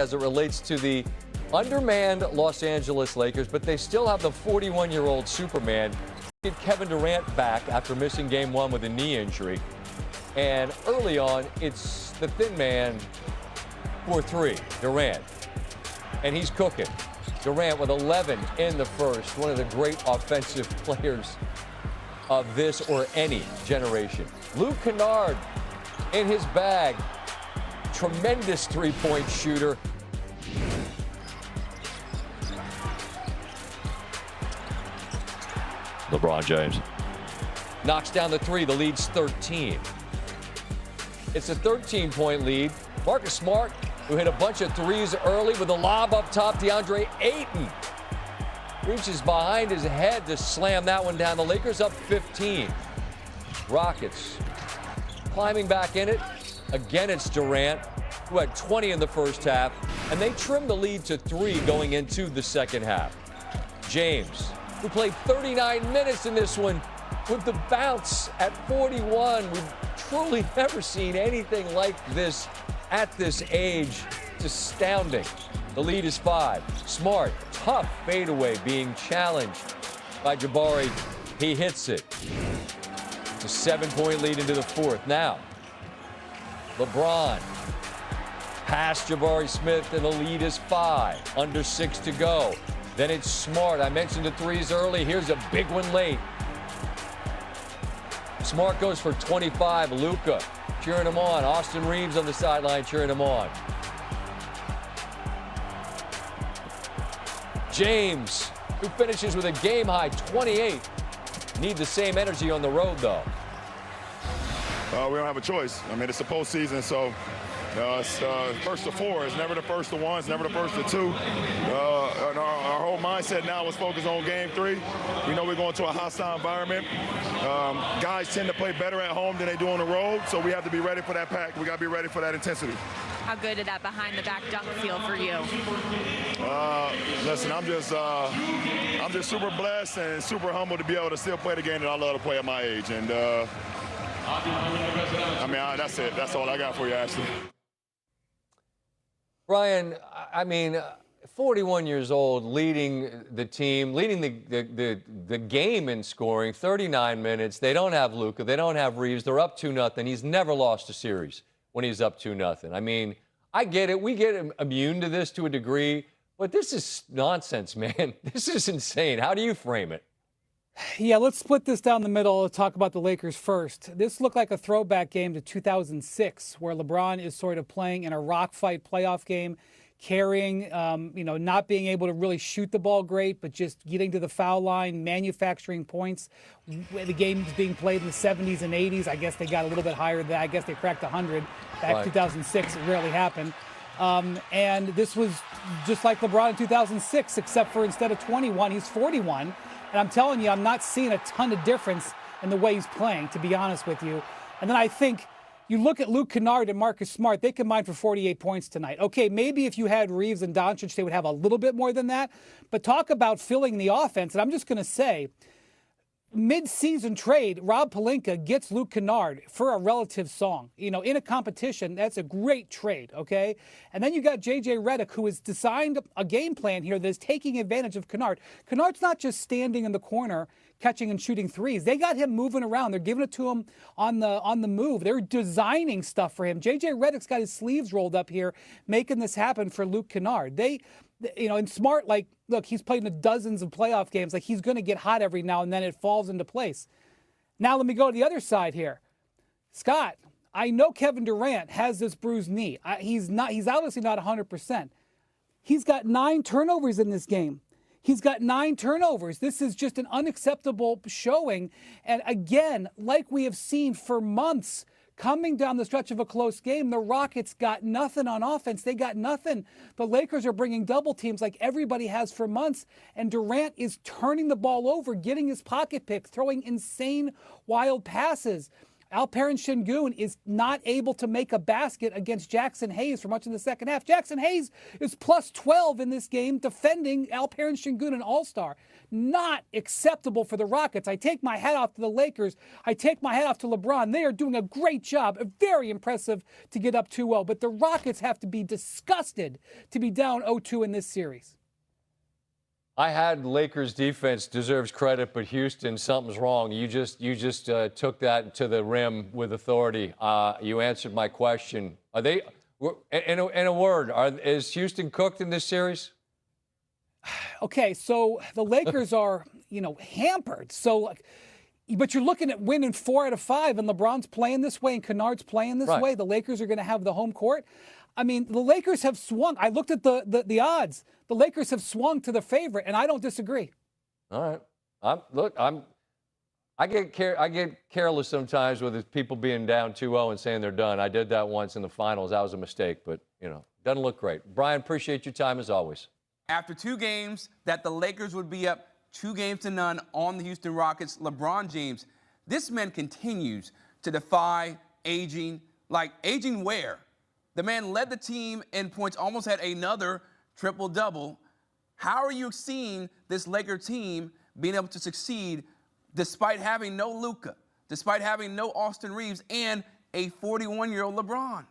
as it relates to the undermanned Los Angeles Lakers, but they still have the 41-year-old Superman. Get Kevin Durant back after missing game one with a knee injury. And early on, it's the thin man for three, Durant. And he's cooking. Durant with 11 in the first, one of the great offensive players of this or any generation. Luke Kennard in his bag. Tremendous three-point shooter. LeBron James Knocks down the three. The lead's 13. It's a 13-point lead. Marcus Smart, who hit a bunch of threes early with a lob up top. DeAndre Ayton reaches behind his head to slam that one down. The Lakers up 15. Rockets climbing back in it. Again, it's Durant, who had 20 in the first half, and they trimmed the lead to 3 going into the second half. James, who played 39 minutes in this one, with the bounce at 41. We've truly never seen anything like this at this age. It's astounding. The lead is 5. Smart, tough fadeaway being challenged by Jabari. He hits it. It's a 7-point lead into the fourth. Now, LeBron past Jabari Smith, and the lead is 5. Under 6 to go. Then it's Smart. I mentioned the threes early. Here's a big one late. Smart goes for 25. Luka cheering him on. Austin Reeves on the sideline cheering him on. James, who finishes with a game-high 28. Need the same energy on the road, though. We don't have a choice. I mean, it's the postseason, so it's first to 4. It's never the first to 1. It's never the first to 2. And our whole mindset now is focused on game 3. We know we're going to a hostile environment. Guys tend to play better at home than they do on the road, so we have to be ready for that pack. We got to be ready for that intensity. How good did that behind-the-back dunk feel for you? Listen, I'm just super blessed and super humbled to be able to still play the game that I love to play at my age. And I mean, that's it. That's all I got for you, Ashley. Brian, I mean, 41 years old, leading the team, leading the game in scoring, 39 minutes. They don't have Luka. They don't have Reeves. They're up 2-0. He's never lost a series when he's up 2-0. I mean, I get it. We get immune to this to a degree, but this is nonsense, man. This is insane. How do you frame it? Yeah, let's split this down the middle and talk about the Lakers first. This looked like a throwback game to 2006, where LeBron is sort of playing in a rock fight playoff game, carrying, not being able to really shoot the ball great, but just getting to the foul line, manufacturing points. The game is being played in the 70s and 80s. I guess they got a little bit higher than that. I guess they cracked 100. Back in 2006, it rarely happened. And this was just like LeBron in 2006, except for instead of 21, he's 41. And I'm telling you, I'm not seeing a ton of difference in the way he's playing, to be honest with you. And then I think you look at Luke Kennard and Marcus Smart, they combined for 48 points tonight. Okay, maybe if you had Reeves and Doncic, they would have a little bit more than that. But talk about filling the offense. And I'm just going to say, mid-season trade, Rob Pelinka gets Luke Kennard for a relative song. In a competition, that's a great trade, okay? And then you got J.J. Redick, who has designed a game plan here that is taking advantage of Kennard. Kennard's not just standing in the corner catching and shooting threes. They got him moving around. They're giving it to him on the move. They're designing stuff for him. J.J. Redick's got his sleeves rolled up here, making this happen for Luke Kennard. And Smart, look, he's played in dozens of playoff games. He's going to get hot every now and then. It falls into place. Now let me go to the other side here. Scott, I know Kevin Durant has this bruised knee. He's obviously not 100%. He's got 9 turnovers in this game. He's got 9 turnovers. This is just an unacceptable showing. And again, like we have seen for months, coming down the stretch of a close game, the Rockets got nothing on offense. They got nothing. The Lakers are bringing double teams like everybody has for months, and Durant is turning the ball over, getting his pocket pick, throwing insane, wild passes. Alperen Şengün is not able to make a basket against Jackson Hayes for much of the second half. Jackson Hayes is plus 12 in this game defending Alperen Şengün, an all-star. Not acceptable for the Rockets. I take my hat off to the Lakers. I take my hat off to LeBron. They are doing a great job. Very impressive to get up 2-0. But the Rockets have to be disgusted to be down 0-2 in this series. I had Lakers defense deserves credit, but Houston, something's wrong. You just took that to the rim with authority. You answered my question. Are they, in a word, is Houston cooked in this series? Okay, so the Lakers are, hampered. So, but you're looking at winning 4 out of 5, and LeBron's playing this way, and Kennard's playing this way. The Lakers are going to have the home court. I mean, the Lakers have swung. I looked at the odds. The Lakers have swung to the favorite, and I don't disagree. All right. I get careless sometimes with people being down 2-0 and saying they're done. I did that once in the finals. That was a mistake, but, doesn't look great. Brian, appreciate your time as always. After 2 games that the Lakers would be up 2-0 on the Houston Rockets, LeBron James, this man continues to defy aging. Like, aging where? The man led the team in points, almost had another triple-double. How are you seeing this Laker team being able to succeed despite having no Luka, despite having no Austin Reeves, and a 41-year-old LeBron?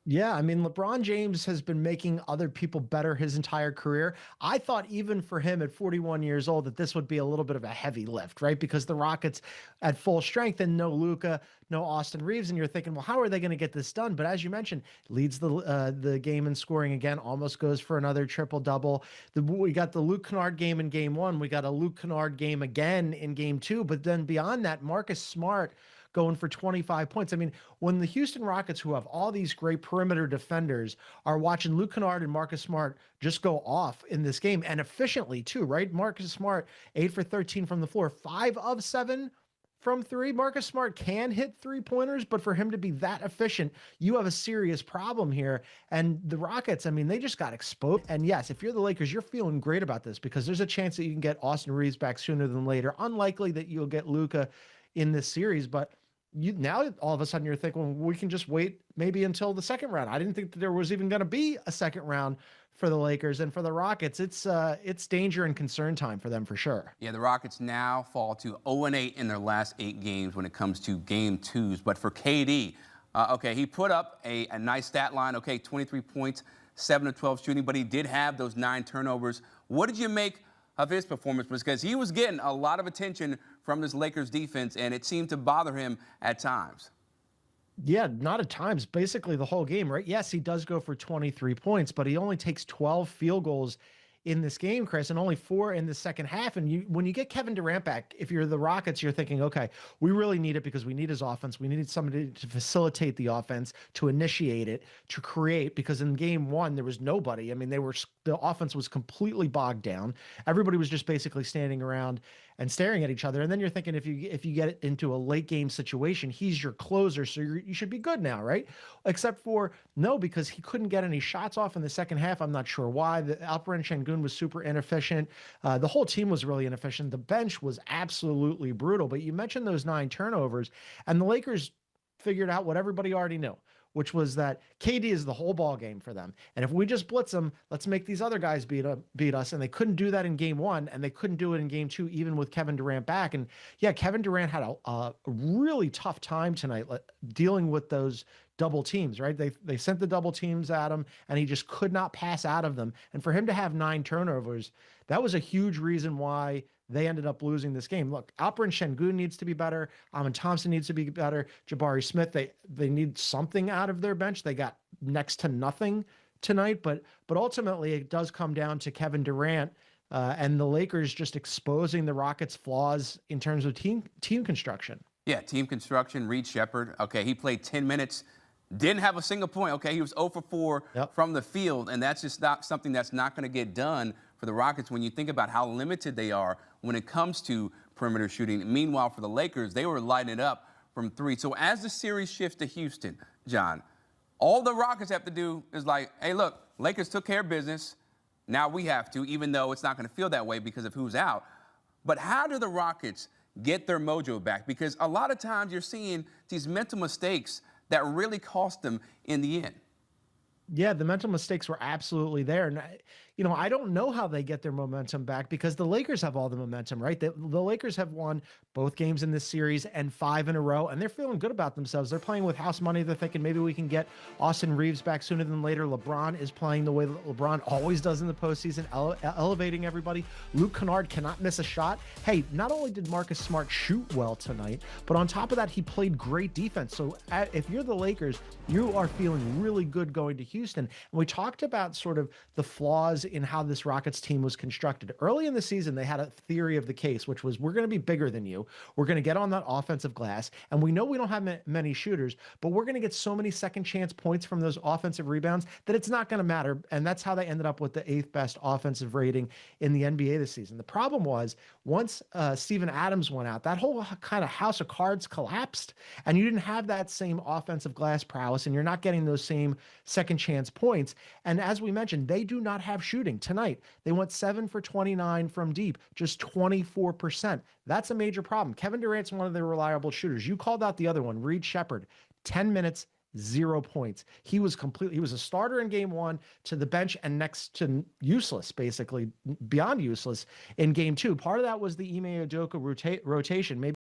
Yeah, I mean, LeBron James has been making other people better his entire career. I thought even for him at 41 years old that this would be a little bit of a heavy lift, right? Because the Rockets at full strength and no Luka, no Austin Reeves, and you're thinking, well, how are they going to get this done? But as you mentioned, leads the game in scoring again, almost goes for another triple-double. We got the Luke Kennard game in Game 1. We got a Luke Kennard game again in Game 2. But then beyond that, Marcus Smart going for 25 points. I mean, when the Houston Rockets, who have all these great perimeter defenders, are watching Luke Kennard and Marcus Smart just go off in this game, and efficiently too, right? Marcus Smart, 8 for 13 from the floor, 5 of 7 from 3. Marcus Smart can hit 3-pointers, but for him to be that efficient, you have a serious problem here. And the Rockets, I mean, they just got exposed. And yes, if you're the Lakers, you're feeling great about this because there's a chance that you can get Austin Reeves back sooner than later. Unlikely that you'll get Luka in this series, but now all of a sudden you're thinking, well, we can just wait maybe until the second round. I didn't think that there was even going to be a second round for the Lakers. And for the Rockets, it's danger and concern time for them for sure. Yeah, the Rockets now fall to 0-8 in their last 8 games when it comes to Game 2s. But for KD, okay, he put up a nice stat line. Okay, 23 points, 7 of 12 shooting, but he did have those 9 turnovers. What did you make of his performance? Because he was getting a lot of attention from this Lakers defense, and it seemed to bother him at times. Yeah, not at times. Basically the whole game, right? Yes, he does go for 23 points, but he only takes 12 field goals in this game, Chris, and only 4 in the second half. And when you get Kevin Durant back, if you're the Rockets, you're thinking, okay, we really need it because we need his offense. We needed somebody to facilitate the offense, to initiate it, to create, because in Game 1, there was nobody. I mean, the offense was completely bogged down. Everybody was just basically standing around and staring at each other. And then you're thinking, if you get it into a late game situation, he's your closer, so you should be good now, right? Except for no, because he couldn't get any shots off in the second half. I'm not sure why. The Alperen Şengün was super inefficient. The whole team was really inefficient. The bench was absolutely brutal. But you mentioned those 9 turnovers, and the Lakers figured out what everybody already knew, which was that KD is the whole ball game for them. And if we just blitz them, let's make these other guys beat us. And they couldn't do that in Game 1, and they couldn't do it in Game 2, even with Kevin Durant back. And yeah, Kevin Durant had a really tough time tonight dealing with those double teams, right? They sent the double teams at him, and he just could not pass out of them. And for him to have 9 turnovers, that was a huge reason why they ended up losing this game. Look, Alperen Şengün needs to be better. Amin Thompson needs to be better. Jabari Smith, they need something out of their bench. They got next to nothing tonight, but ultimately it does come down to Kevin Durant and the Lakers just exposing the Rockets' flaws in terms of team construction. Yeah, team construction. Reed Shepherd. Okay, he played 10 minutes. Didn't have a single point. Okay, he was 0 for 4 from the field, and that's just not something that's not going to get done for the Rockets when you think about how limited they are when it comes to perimeter shooting. Meanwhile, for the Lakers, they were lighting it up from 3. So as the series shifts to Houston, John, all the Rockets have to do is like, hey, look, Lakers took care of business. Now we have to, even though it's not going to feel that way because of who's out. But how do the Rockets get their mojo back, because a lot of times you're seeing these mental mistakes that really cost them in the end. Yeah, the mental mistakes were absolutely there. And, I don't know how they get their momentum back because the Lakers have all the momentum, right? The Lakers have won both games in this series and 5 in a row, and they're feeling good about themselves. They're playing with house money. They're thinking maybe we can get Austin Reeves back sooner than later. LeBron is playing the way that LeBron always does in the postseason, elevating everybody. Luke Kennard cannot miss a shot. Hey, not only did Marcus Smart shoot well tonight, but on top of that, he played great defense. So if you're the Lakers, you are feeling really good going to Houston. And we talked about sort of the flaws in how this Rockets team was constructed. Early in the season, they had a theory of the case, which was we're going to be bigger than you. We're going to get on that offensive glass. And we know we don't have many shooters, but we're going to get so many second chance points from those offensive rebounds that it's not going to matter. And that's how they ended up with the 8th best offensive rating in the NBA this season. The problem was once Steven Adams went out, that whole kind of house of cards collapsed, and you didn't have that same offensive glass prowess, and you're not getting those same second chance points. And as we mentioned, they do not have shooting. Tonight, they went 7 for 29 from deep, just 24%. That's a major problem. Kevin Durant's one of the reliable shooters. You called out the other one, Reed Shepherd, 10 minutes, 0 points. He was a starter in game 1, to the bench and next to useless, basically beyond useless in game 2. Part of that was the Ime Udoka rotation. Maybe